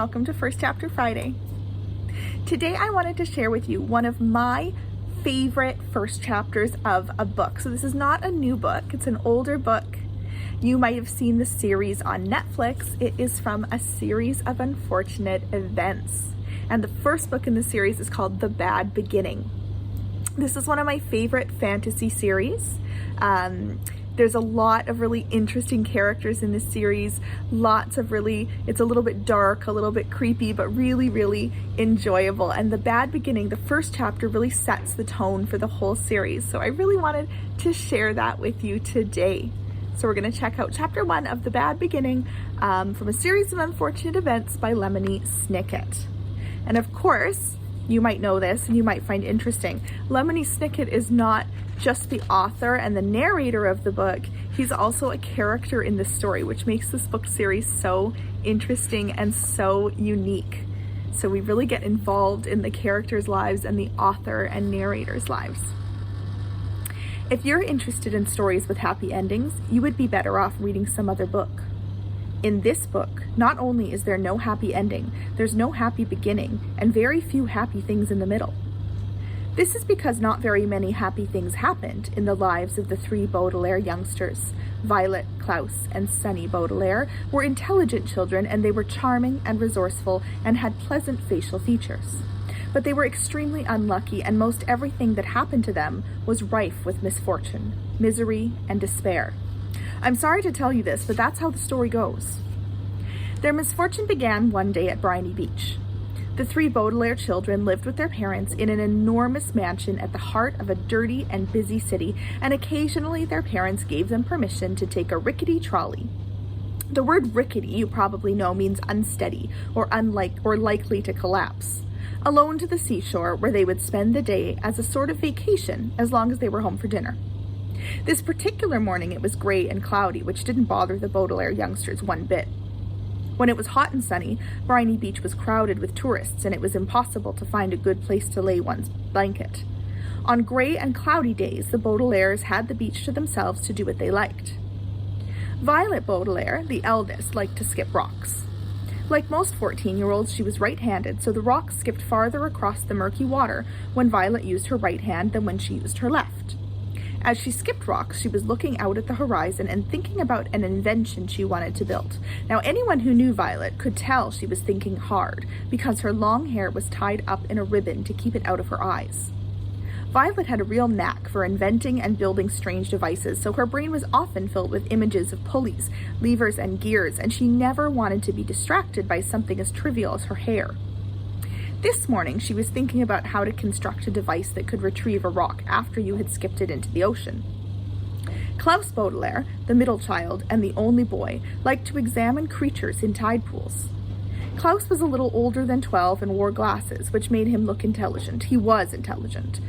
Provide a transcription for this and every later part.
welcome to First Chapter Friday. Today I wanted to share with you one of my favorite first chapters of a book. So this is not a new book, it's an older book. You might have seen the series on Netflix. It is from a series of unfortunate events. And the first book in the series is called The Bad Beginning. This is one of my favorite fantasy series. There's a lot of really interesting characters in this series. It's a little bit dark, a little bit creepy, but really, really enjoyable. And The Bad Beginning, the first chapter, really sets the tone for the whole series. So I really wanted to share that with you today. So we're going to check out chapter 1 of The Bad Beginning from a series of unfortunate events by Lemony Snicket. And of course, you might know this and you might find interesting. Lemony Snicket is not just the author and the narrator of the book, he's also a character in the story, which makes this book series so interesting and so unique. So we really get involved in the characters' lives and the author and narrator's lives. If you're interested in stories with happy endings, you would be better off reading some other book. In this book, not only is there no happy ending, there's no happy beginning, and very few happy things in the middle. This is because not very many happy things happened in the lives of the three Baudelaire youngsters. Violet, Klaus, and Sunny Baudelaire were intelligent children, and they were charming and resourceful and had pleasant facial features. But they were extremely unlucky, and most everything that happened to them was rife with misfortune, misery, and despair. I'm sorry to tell you this, but that's how the story goes. Their misfortune began one day at Briny Beach. The three Baudelaire children lived with their parents in an enormous mansion at the heart of a dirty and busy city, and occasionally their parents gave them permission to take a rickety trolley. The word rickety, you probably know, means unsteady or likely to collapse. Alone to the seashore, where they would spend the day as a sort of vacation as long as they were home for dinner. This particular morning it was gray and cloudy, which didn't bother the Baudelaire youngsters one bit. When it was hot and sunny, Briny Beach was crowded with tourists, and it was impossible to find a good place to lay one's blanket. On gray and cloudy days, the Baudelaires had the beach to themselves to do what they liked. Violet Baudelaire, the eldest, liked to skip rocks. Like most 14-year-olds, she was right-handed, so the rocks skipped farther across the murky water when Violet used her right hand than when she used her left. As she skipped rocks, she was looking out at the horizon and thinking about an invention she wanted to build. Now, anyone who knew Violet could tell she was thinking hard, because her long hair was tied up in a ribbon to keep it out of her eyes. Violet had a real knack for inventing and building strange devices, so her brain was often filled with images of pulleys, levers, and gears, and she never wanted to be distracted by something as trivial as her hair. This morning, she was thinking about how to construct a device that could retrieve a rock after you had skipped it into the ocean. Klaus Baudelaire, the middle child and the only boy, liked to examine creatures in tide pools. Klaus was a little older than 12 and wore glasses, which made him look intelligent. He was intelligent.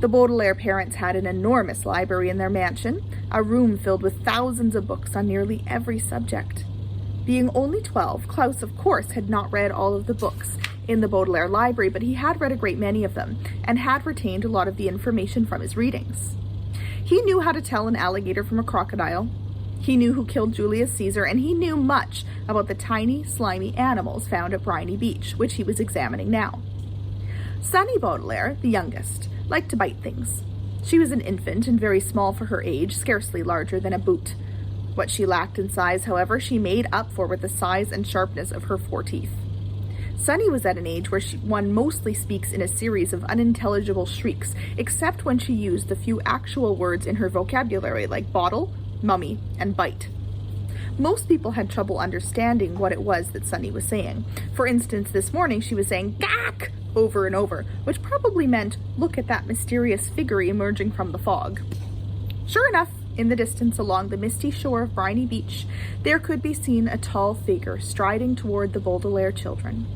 The Baudelaire parents had an enormous library in their mansion, a room filled with thousands of books on nearly every subject. Being only 12, Klaus, of course, had not read all of the books in the Baudelaire library, but he had read a great many of them and had retained a lot of the information from his readings. He knew how to tell an alligator from a crocodile, he knew who killed Julius Caesar, and he knew much about the tiny, slimy animals found at Briny Beach, which he was examining now. Sunny Baudelaire, the youngest, liked to bite things. She was an infant and very small for her age, scarcely larger than a boot. What she lacked in size, however, she made up for with the size and sharpness of her 4 teeth. Sunny was at an age where one mostly speaks in a series of unintelligible shrieks, except when she used the few actual words in her vocabulary like bottle, mummy, and bite. Most people had trouble understanding what it was that Sunny was saying. For instance, this morning she was saying "gak" over and over, which probably meant, "Look at that mysterious figure emerging from the fog." Sure enough, in the distance along the misty shore of Briny Beach, there could be seen a tall figure striding toward the Baudelaire children.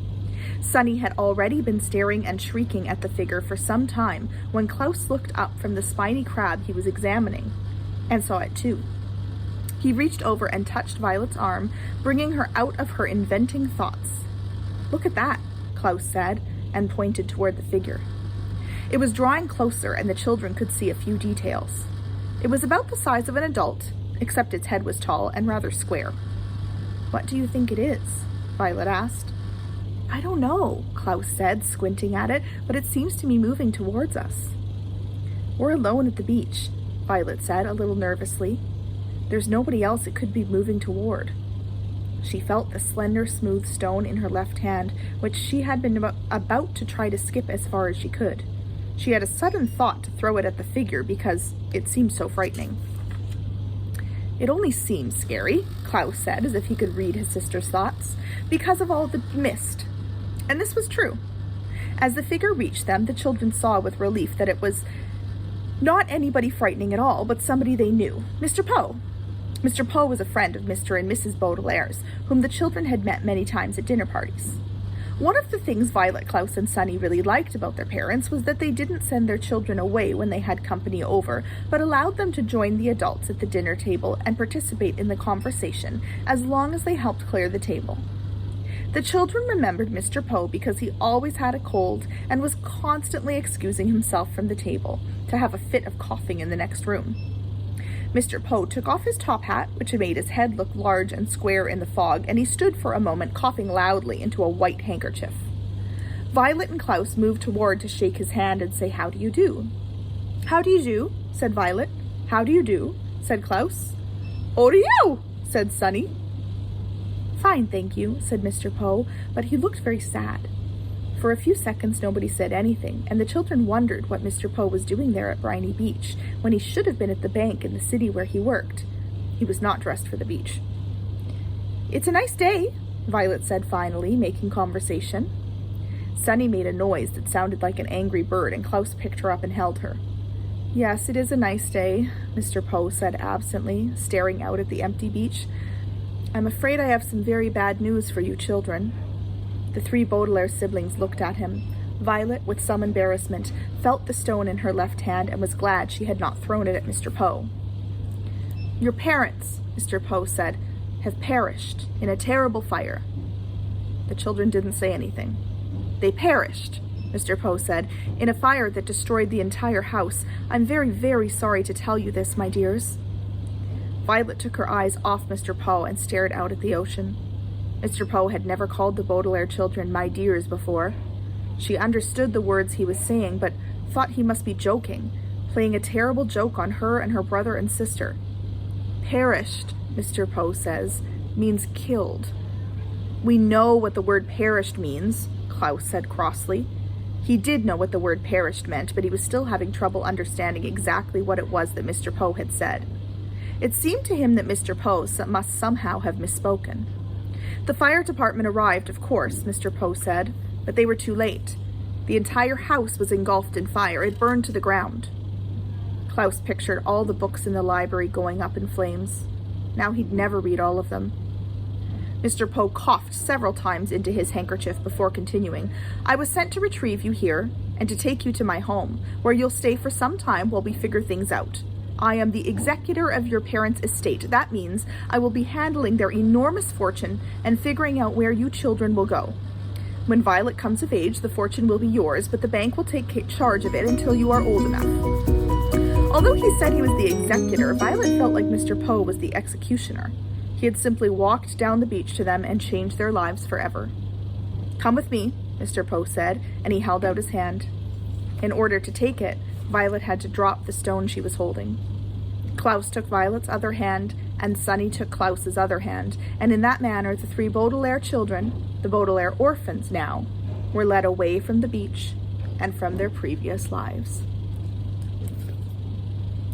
Sunny had already been staring and shrieking at the figure for some time when Klaus looked up from the spiny crab he was examining and saw it too. He reached over and touched Violet's arm, bringing her out of her inventing thoughts. "Look at that," Klaus said, and pointed toward the figure. It was drawing closer, and the children could see a few details. It was about the size of an adult, except its head was tall and rather square. "What do you think it is?" Violet asked. I don't know, Klaus said, squinting at it, but it seems to be moving towards us. We're alone at the beach, Violet said, a little nervously. There's nobody else it could be moving toward. She felt the slender, smooth stone in her left hand, which she had been about to try to skip as far as she could. She had a sudden thought to throw it at the figure because it seemed so frightening. It only seems scary, Klaus said, as if he could read his sister's thoughts, because of all the mist. And this was true. As the figure reached them, the children saw with relief that it was not anybody frightening at all, but somebody they knew, Mr. Poe. Mr. Poe was a friend of Mr. and Mrs. Baudelaire's, whom the children had met many times at dinner parties. One of the things Violet, Klaus, and Sunny really liked about their parents was that they didn't send their children away when they had company over, but allowed them to join the adults at the dinner table and participate in the conversation as long as they helped clear the table. The children remembered Mr. Poe because he always had a cold and was constantly excusing himself from the table to have a fit of coughing in the next room. Mr. Poe took off his top hat, which made his head look large and square in the fog, and he stood for a moment coughing loudly into a white handkerchief. Violet and Klaus moved toward to shake his hand and say, "How do you do?" "How do you do?" said Violet. "How do you do?" said Klaus. "Oh do you?" said Sunny. "Fine, thank you," said Mr. Poe, but he looked very sad. For a few seconds nobody said anything, and the children wondered what Mr. Poe was doing there at Briny Beach, when he should have been at the bank in the city where he worked. He was not dressed for the beach. "It's a nice day," Violet said finally, making conversation. Sunny made a noise that sounded like an angry bird, and Klaus picked her up and held her. "Yes, it is a nice day," Mr. Poe said absently, staring out at the empty beach. "I'm afraid I have some very bad news for you children." The three Baudelaire siblings looked at him. Violet, with some embarrassment, felt the stone in her left hand and was glad she had not thrown it at Mr. Poe. "Your parents," Mr. Poe said, "have perished in a terrible fire." The children didn't say anything. "They perished," Mr. Poe said, "in a fire that destroyed the entire house. I'm very, very sorry to tell you this, my dears." Violet took her eyes off Mr. Poe and stared out at the ocean. Mr. Poe had never called the Baudelaire children "my dears" before. She understood the words he was saying, but thought he must be joking, playing a terrible joke on her and her brother and sister. "Perished," Mr. Poe says, "means killed." "We know what the word perished means," Klaus said crossly. He did know what the word perished meant, but he was still having trouble understanding exactly what it was that Mr. Poe had said. It seemed to him that Mr. Poe must somehow have misspoken. The fire department arrived, of course, Mr. Poe said, but they were too late. The entire house was engulfed in fire. It burned to the ground. Klaus pictured all the books in the library going up in flames. Now he'd never read all of them. Mr. Poe coughed several times into his handkerchief before continuing. "I was sent to retrieve you here and to take you to my home, where you'll stay for some time while we figure things out. I am the executor of your parents' estate. That means I will be handling their enormous fortune and figuring out where you children will go. When Violet comes of age, the fortune will be yours, but the bank will take charge of it until you are old enough." Although he said he was the executor, Violet felt like Mr. Poe was the executioner. He had simply walked down the beach to them and changed their lives forever. "Come with me," Mr. Poe said, and he held out his hand. In order to take it, Violet had to drop the stone she was holding. Klaus took Violet's other hand, and Sunny took Klaus's other hand, and in that manner the three Baudelaire children, the Baudelaire orphans now, were led away from the beach and from their previous lives.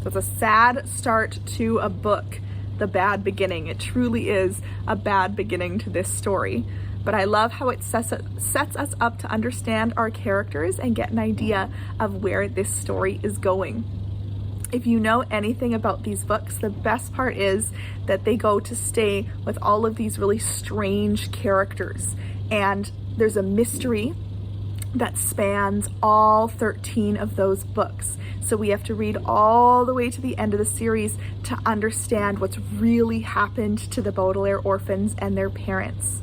That's a sad start to a book, the bad beginning. It truly is a bad beginning to this story. But I love how it sets us up to understand our characters and get an idea of where this story is going. If you know anything about these books, the best part is that they go to stay with all of these really strange characters. And there's a mystery that spans all 13 of those books. So we have to read all the way to the end of the series to understand what's really happened to the Baudelaire orphans and their parents.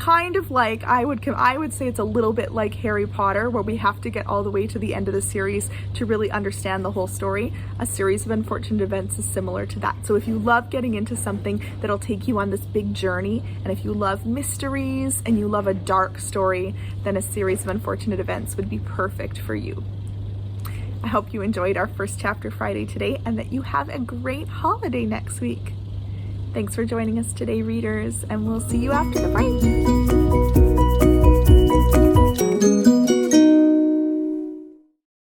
kind of like, I would say it's a little bit like Harry Potter, where we have to get all the way to the end of the series to really understand the whole story. A Series of Unfortunate Events is similar to that. So if you love getting into something that'll take you on this big journey, and if you love mysteries and you love a dark story, then A Series of Unfortunate Events would be perfect for you. I hope you enjoyed our First Chapter Friday today, and that you have a great holiday next week. Thanks for joining us today, readers, and we'll see you after the break.